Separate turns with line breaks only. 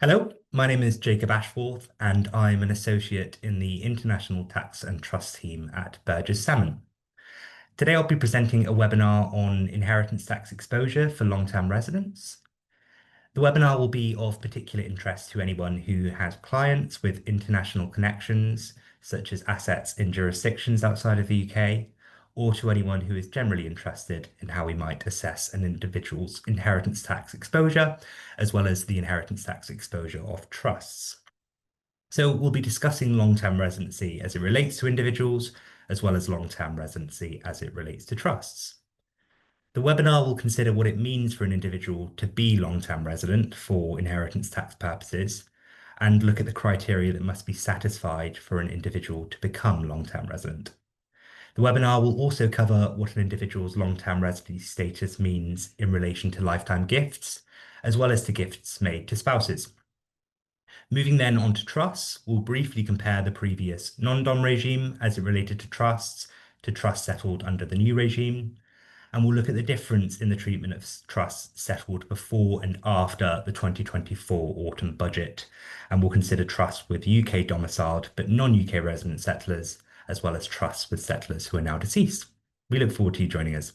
Hello, my name is Jacob Ashforth, and I'm an associate in the International Tax and Trust team at Burgess Salmon. Today, I'll be presenting a webinar on inheritance tax exposure for long-term residents. The webinar will be of particular interest to anyone who has clients with international connections, such as assets in jurisdictions outside of the UK, or to anyone who is generally interested in how we might assess an individual's inheritance tax exposure, as well as the inheritance tax exposure of trusts. So we'll be discussing long-term residency as it relates to individuals, as well as long-term residency as it relates to trusts. The webinar will consider what it means for an individual to be long-term resident for inheritance tax purposes, and look at the criteria that must be satisfied for an individual to become long-term resident. The webinar will also cover what an individual's long-term residency status means in relation to lifetime gifts, as well as to gifts made to spouses. Moving then on to trusts, we'll briefly compare the previous non-dom regime as it related to trusts settled under the new regime, and we'll look at the difference in the treatment of trusts settled before and after the 2024 autumn budget, and we'll consider trusts with UK domiciled but non-UK resident settlers, as well as trusts with settlers who are now deceased. We look forward to you joining us.